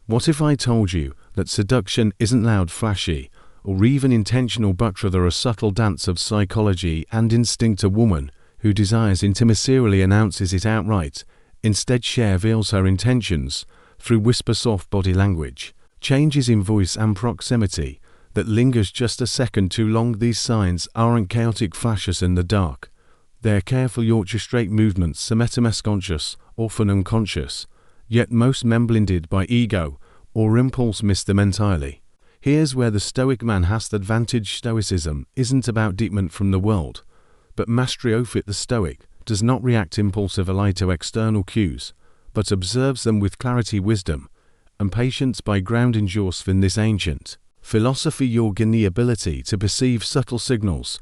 What if I told you that seduction isn't loud, flashy, or even intentional, but rather a subtle dance of psychology and instinct? A woman who desires intimacy rarely announces it outright. Instead, she reveals her intentions through whisper, soft body language, changes in voice and proximity that lingers just a second too long. These signs aren't chaotic flashes in the dark. They're carefully orchestrated movements, sometimes conscious, often unconscious, yet most men, blinded by ego or impulse, miss them entirely. Here's where the Stoic man has the advantage. Stoicism isn't about detachment from the world, but mastery of it. The Stoic does not react impulsively to external cues, but observes them with clarity, wisdom, and patience. By grounding yourself in this ancient philosophy, you'll gain the ability to perceive subtle signals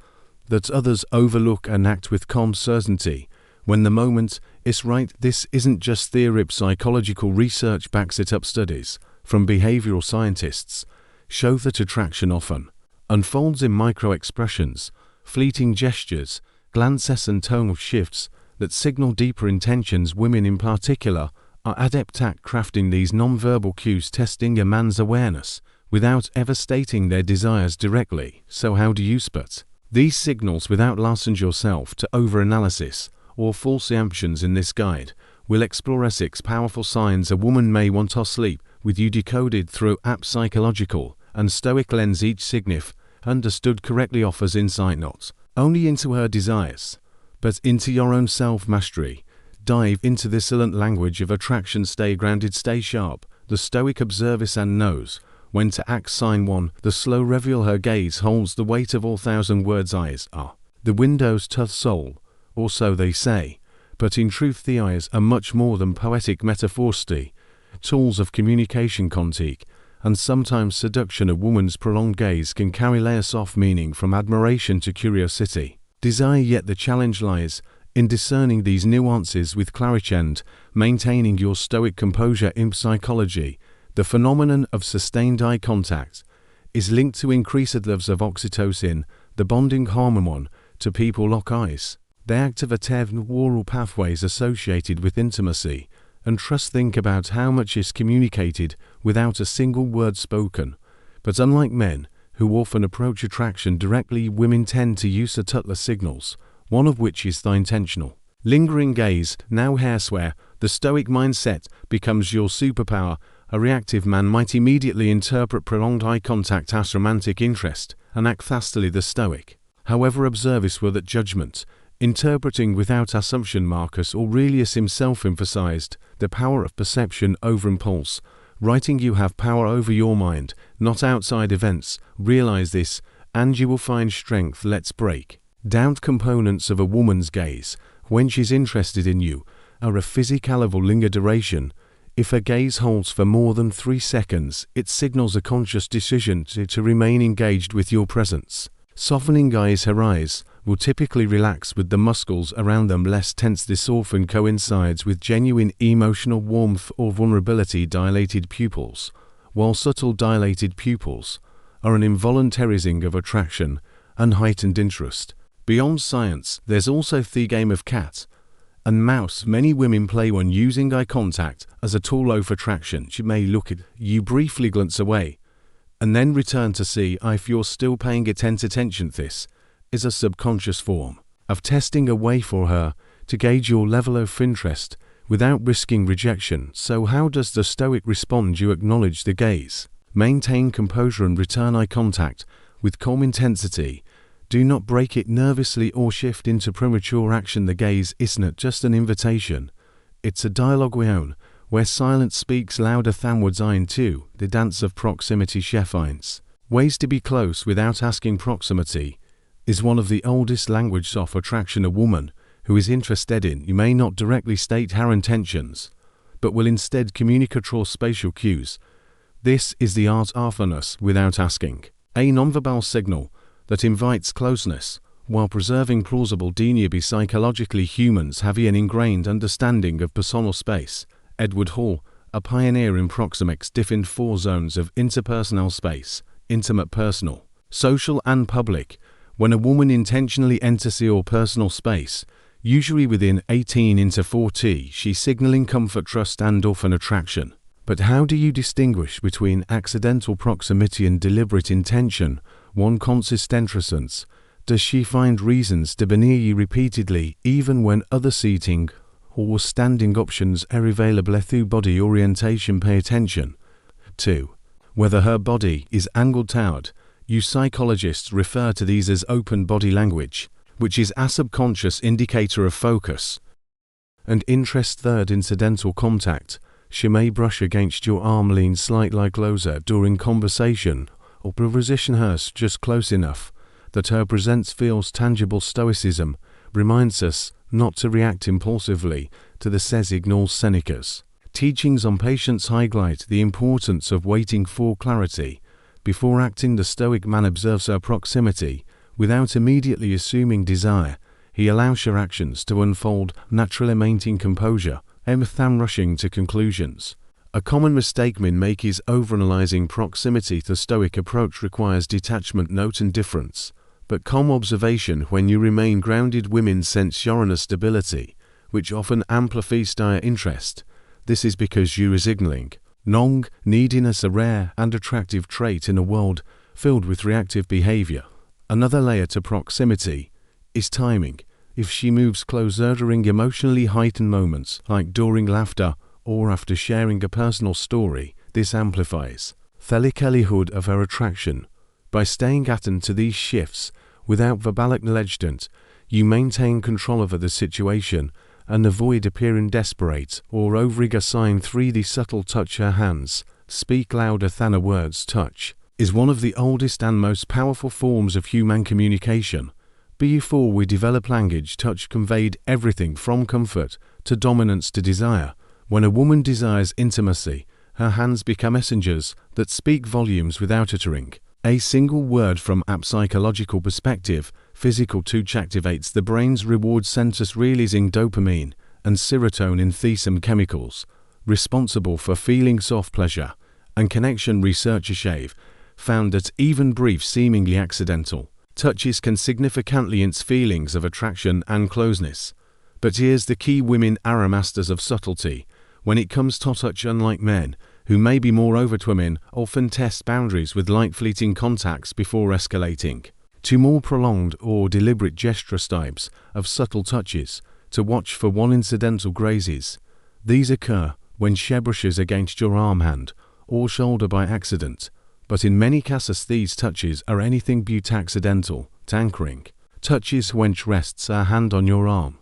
that others overlook and act with calm certainty when the moment is right. This isn't just theory. Psychological research backs it up. Studies from behavioral scientists show that attraction often unfolds in micro-expressions, fleeting gestures, glances and tonal shifts that signal deeper intentions. Women in particular are adept at crafting these nonverbal cues, testing a man's awareness without ever stating their desires directly. So how do you spot these signals without losing yourself to overanalysis or false assumptions? In this guide, we'll explore 6 powerful signs a woman may want to sleep with you, decoded through a psychological and Stoic lens. Each signal, understood correctly, offers insight not only into her desires, but into your own self-mastery. Dive into the silent language of attraction. Stay grounded, stay sharp. The Stoic observes and knows when to act. Sign 1. The slow reveal. Her gaze holds the weight of all 1,000 words. Eyes are the windows to the soul, or so they say, but in truth the eyes are much more than poetic metaphors, tools of communication, contact, and sometimes seduction. A woman's prolonged gaze can carry layers of meaning, from admiration to curiosity, desire. Yet the challenge lies in discerning these nuances with clarity and maintaining your Stoic composure. In psychology, the phenomenon of sustained eye contact is linked to increased levels of oxytocin, the bonding hormone. To people lock eyes, they activate neural pathways associated with intimacy and trust. Think about how much is communicated without a single word spoken. But unlike men, who often approach attraction directly, women tend to use subtler signals, one of which is the intentional, lingering gaze. Now here's where the Stoic mindset becomes your superpower. A reactive man might immediately interpret prolonged eye contact as romantic interest and act hastily. The Stoic, however, observes without judgment, interpreting without assumption. Marcus Aurelius himself emphasized the power of perception over impulse, writing, "You have power over your mind, not outside events. Realize this, and you will find strength." Let's break down components of a woman's gaze when she's interested in you. A physical level. Linger duration. If her gaze holds for more than 3 seconds, it signals a conscious decision to remain engaged with your presence. Softening eyes. Her eyes will typically relax with the muscles around them less tense. This often coincides with genuine emotional warmth or vulnerability. Dilated pupils. While subtle dilated pupils are an involuntarizing of attraction and heightened interest. Beyond science, there's also the game of cat and mouse many women play when using eye contact as a tool of attraction. She may look at you, briefly glance away, and then return to see if you're still paying attention. This is a subconscious form of testing a way for her to gauge your level of interest without risking rejection. So how does the Stoic respond? You acknowledge the gaze, maintain composure, and return eye contact with calm intensity. Do not break it nervously or shift into premature action. The gaze isn't just an invitation, it's a dialogue where silence speaks louder than words. Into the dance of proximity. She finds ways to be close without asking. Proximity is one of the oldest languages of attraction. A woman who is interested in you may not directly state her intentions, but will instead communicate through spatial cues. This is the art of honest without asking. A nonverbal signal that invites closeness while preserving plausible deniability. Psychologically, humans have an ingrained understanding of personal space. Edward Hall, a pioneer in proxemics, defined 4 zones of interpersonal space: intimate, personal, social, and public. When a woman intentionally enters your personal space, usually within 18 into 40, she's signaling comfort, trust, and often attraction. But how do you distinguish between accidental proximity and deliberate intention, one consistentrescence? Does she find reasons to be near you repeatedly, even when other seating or standing options are available through body orientation? Pay attention. 2. Whether her body is angled toward. You psychologists refer to these as open body language, which is a subconscious indicator of focus and interest. 3. Incidental contact. She may brush against your arm, lean slightly closer during conversation, or position hers just close enough that her presence feels tangible. Stoicism reminds us not to react impulsively to the ignores Seneca's teachings on patience. Highlight the importance of waiting for clarity before acting. The Stoic man observes her proximity without immediately assuming desire. He allows her actions to unfold naturally, maintaining composure than rushing to conclusions. A common mistake men make is overanalyzing proximity. The Stoic approach requires detachment, note and difference, but calm observation. When you remain grounded, women sense your inner stability, which often amplifies their interest. This is because you are signaling neediness, a rare and attractive trait in a world filled with reactive behavior. Another layer to proximity is timing. If she moves closer during emotionally heightened moments, like during laughter or after sharing a personal story, this amplifies the likelihood of her attraction. By staying attuned to these shifts without verbal acknowledgement, you maintain control over the situation and avoid appearing desperate or overeager. Sign 3. The subtle touch. Her hands speak louder than her words. Touch is one of the oldest and most powerful forms of human communication. Before we develop language, touch conveyed everything from comfort to dominance to desire. When a woman desires intimacy, her hands become messengers that speak volumes without uttering a single word. From a psychological perspective, physical touch activates the brain's reward centers, releasing dopamine and serotonin, these chemicals responsible for feeling soft pleasure and connection. Researchers have found that even brief, seemingly accidental touches can significantly enhance feelings of attraction and closeness. But here's the key: women are masters of subtlety when it comes to touch. Unlike men, who may be more overt, women often test boundaries with light, fleeting contacts before escalating to more prolonged or deliberate gestures. Types of subtle touches to watch for: 1. Incidental grazes. These occur when she brushes against your arm, hand, or shoulder by accident, but in many cases these touches are anything but accidental. Anchoring touches: when she rests her hand on your arm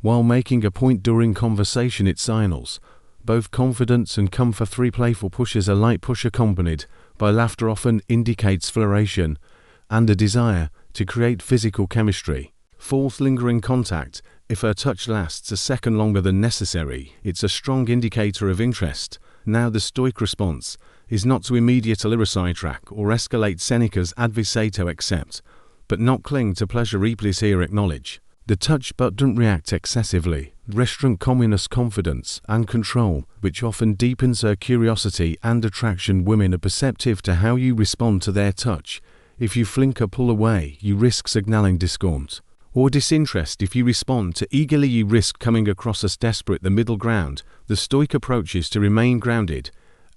while making a point during conversation. It signals both confidence and comfort. 3. Playful pushes. A light push accompanied by laughter often indicates flourishing and a desire to create physical chemistry. 4. Lingering contact. If her touch lasts a second longer than necessary, it's a strong indicator of interest. Now, the Stoic response is not to immediately sidetrack or escalate Seneca's advice, accept, but not cling to pleasure. Please here acknowledge the touch, but don't react excessively. Restaurant communist confidence and control, which often deepens her curiosity and attraction. Women are perceptive to how you respond to their touch. If you flinch or pull away, you risk signaling discomfort or disinterest. If you respond too eagerly, you risk coming across as desperate. The middle ground. The Stoic approach is to remain grounded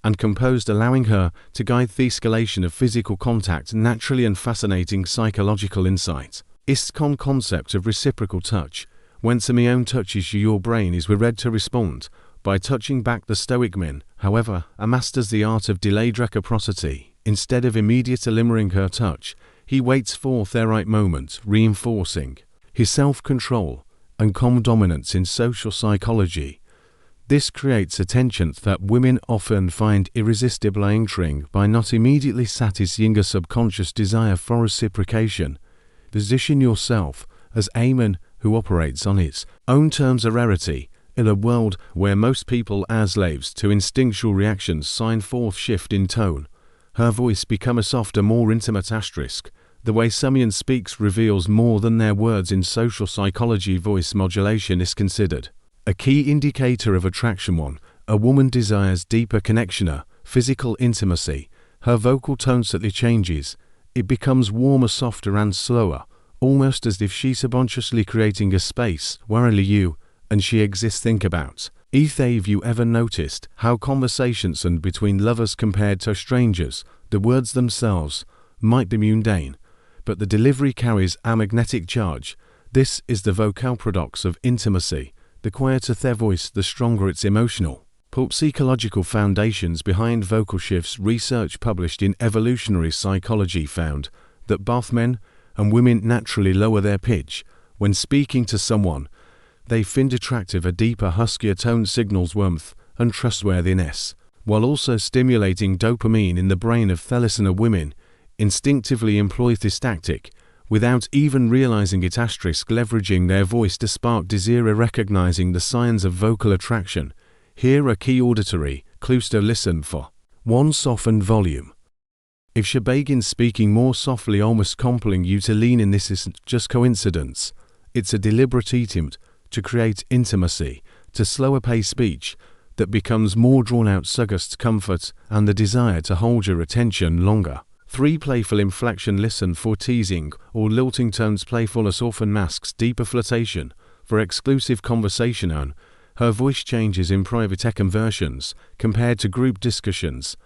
and composed, allowing her to guide the escalation of physical contact naturally. And fascinating psychological insight is the concept of reciprocal touch. When someone touches you, your brain is ready to respond by touching back. The Stoic man, however, masters the art of delayed reciprocity. Instead of immediately eliminating her touch, he waits for the right moment, reinforcing his self-control and calm dominance. In social psychology, this creates a tension that women often find irresistible, entering by not immediately satisfying a subconscious desire for reciprocation. Position yourself as a man who operates on his own terms. A rarity in a world where most people are slaves to instinctual reactions. Sign 4. Shift in tone. Her voice becomes a softer, more intimate. The way someone speaks reveals more than their words. In social psychology, voice modulation is considered a key indicator of attraction. 1. A woman desires deeper connection, physical intimacy. Her vocal tone subtly changes. It becomes warmer, softer and slower, almost as if she's subconsciously creating a space where only you and she exist. Think about Have you ever noticed how conversations and between lovers compared to strangers, the words themselves might be mundane, but the delivery carries a magnetic charge? This is the vocal paradox of intimacy. The quieter their voice, the stronger its emotional, psychological foundations behind vocal shifts. Research published in Evolutionary Psychology found that both men and women naturally lower their pitch when speaking to someone they find attractive. A deeper, huskier tone signals warmth and trustworthiness, while also stimulating dopamine in the brain of listener. Women instinctively employ this tactic without even realizing it. Leveraging their voice to spark desire. Recognizing the signs of vocal attraction. Here are key auditory clues to listen for. 1. Softened volume. If she begins speaking more softly, almost compelling you to lean in, this isn't just coincidence. It's a deliberate attempt to create intimacy. To slower pace speech that becomes more drawn out suggests comfort and the desire to hold your attention longer. 3. Playful inflection. Listen for teasing or lilting tones. Playfulness often masks deeper flirtation. For exclusive conversation on, her voice changes in private conversations compared to group discussions.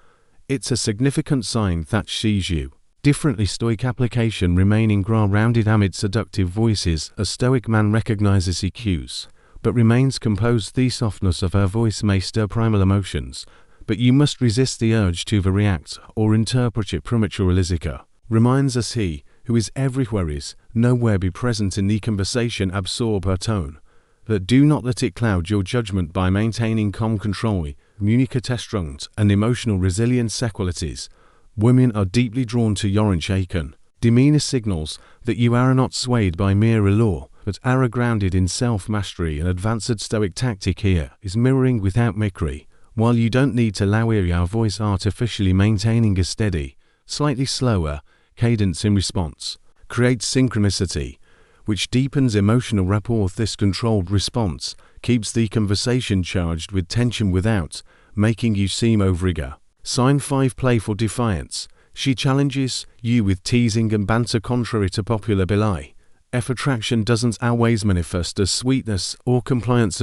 It's a significant sign that she sees you differently. Stoic application. Remaining grounded amid seductive voices. A stoic man recognizes her cues, but remains composed. The softness of her voice may stir primal emotions, but you must resist the urge to overreact or interpret it prematurely. Zika reminds us he who is everywhere is nowhere. Be present in the conversation. Absorb her tone, but do not let it cloud your judgment. By maintaining calm control, communicate strength and emotional resilience qualities, women are deeply drawn to your unshaken demeanor. Signals that you are not swayed by mere allure, but are grounded in self-mastery. An advanced stoic tactic here is mirroring without mimicry. While you don't need to lower your voice artificially, maintaining a steady, slightly slower cadence in response creates synchronicity, which deepens emotional rapport. This controlled response keeps the conversation charged with tension without making you seem overeager. Sign 5. Playful defiance. She challenges you with teasing and banter. Contrary to popular belief, attraction doesn't always manifest as sweetness or compliance.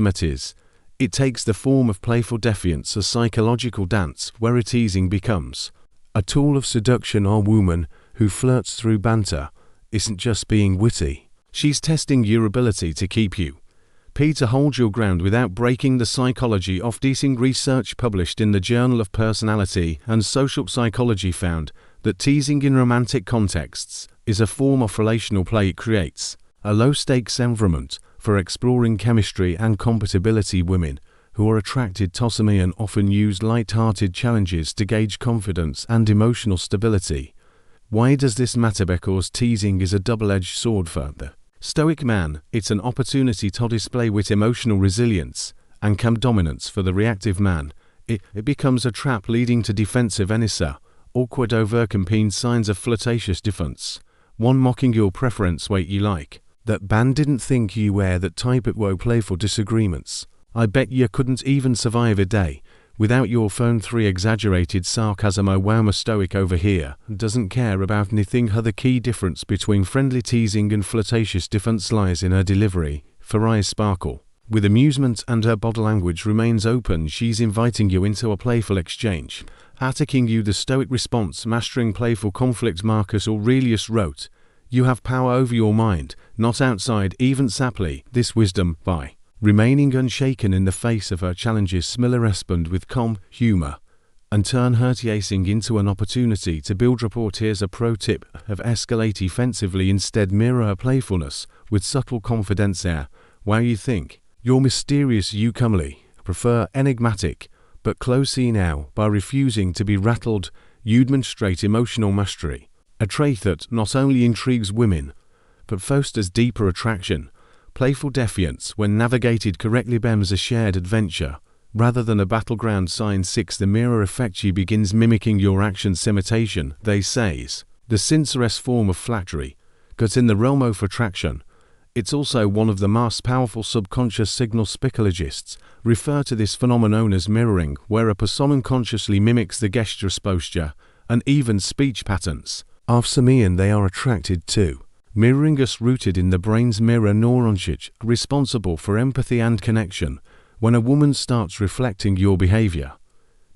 It takes the form of playful defiance, a psychological dance where teasing becomes a tool of seduction. Our woman who flirts through banter isn't just being witty. She's testing your ability to keep you to hold your ground without breaking. The psychology of teasing. Research published in the Journal of Personality and Social Psychology found that teasing in romantic contexts is a form of relational play. It creates a low-stakes environment for exploring chemistry and compatibility. Women who are attracted to me and often use light-hearted challenges to gauge confidence and emotional stability. Why does this matter? Because teasing is a double-edged sword for the stoic man. It's an opportunity to display wit, emotional resilience, and calm dominance. For the reactive man, it becomes a trap leading to defensive awkward overcampaign. Signs of flirtatious defense. 1. Mocking your preference. Wait, you like that band? Didn't think you were that type. At playful disagreements. I bet you couldn't even survive a day without your phone. 3. Exaggerated sarcasm. Oh wow, my stoic over here doesn't care about anything. The key difference between friendly teasing and flirtatious defense lies in her delivery. Her eyes sparkle with amusement and her body language remains open. She's inviting you into a playful exchange, attacking you. The stoic response. Mastering playful conflict. Marcus Aurelius wrote, "You have power over your mind, not outside." Even saply, this wisdom by remaining unshaken in the face of her challenges. Miller respond with calm humor and turn her teasing into an opportunity to build rapport. Here's a pro tip of escalate offensively. Instead, mirror her playfulness with subtle confidence. While you think you're mysterious, you comely prefer enigmatic but close. Now, by refusing to be rattled, you demonstrate emotional mastery, a trait that not only intrigues women but fosters deeper attraction. Playful defiance, when navigated correctly, becomes a shared adventure rather than a battleground. Sign 6. The mirror effect. She begins mimicking your actions. Imitation, they says, the sincerest form of flattery, but in the realm of attraction, it's also one of the most powerful subconscious signals. Psychologists refer to this phenomenon as mirroring, where a person unconsciously mimics the gesture, posture, and even speech patterns of someone they are attracted to. Mirroring is rooted in the brain's mirror neurons, responsible for empathy and connection. When a woman starts reflecting your behavior,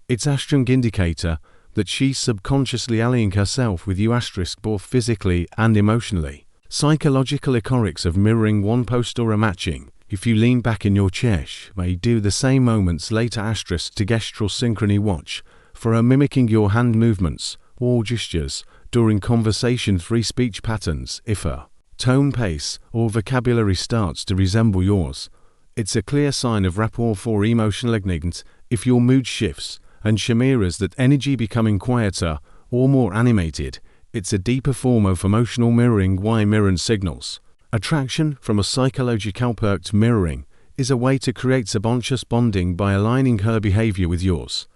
it's a strong indicator that she's subconsciously allying herself with you both physically and emotionally. Psychological economics of mirroring one post or a matching. If you lean back in your chair, may do the same moments later to gestural synchrony watch for her mimicking your hand movements or gestures during conversation. Free speech patterns. If her tone, pace, or vocabulary starts to resemble yours, it's a clear sign of rapport for emotional ignorance. If your mood shifts and she mirrors that energy becoming quieter or more animated, it's a deeper form of emotional mirroring. Why mirroring signals? Attraction from a psychological perspective. Mirroring is a way to create subconscious bonding by aligning her behavior with yours.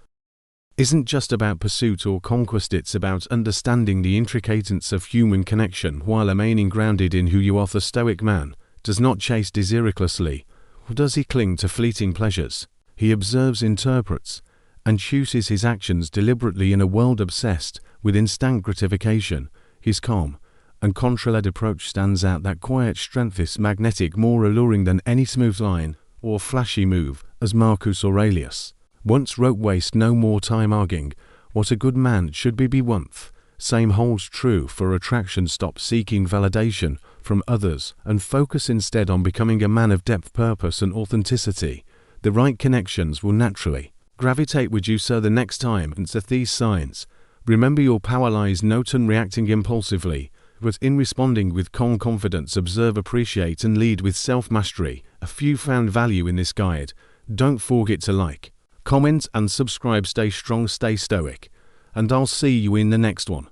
Isn't just about pursuit or conquest, it's about understanding the intricacies of human connection while remaining grounded in who you are. The stoic man does not chase desirelessly, or does he cling to fleeting pleasures. He observes, interprets, and chooses his actions deliberately. In a world obsessed with instant gratification, his calm and control-led approach stands out. That quiet strength is magnetic, more alluring than any smooth line or flashy move. As Marcus Aurelius once wrote, waste no more time arguing what a good man should be once. Same holds true for attraction. Stop seeking validation from others and focus instead on becoming a man of depth, purpose, and authenticity. The right connections will naturally gravitate with you. So the next time it's these signs, remember your power lies not in reacting impulsively, but in responding with calm confidence. Observe, appreciate, and lead with self-mastery. If you found value in this guide, don't forget to like, comment, and subscribe. Stay strong, stay stoic, and I'll see you in the next one.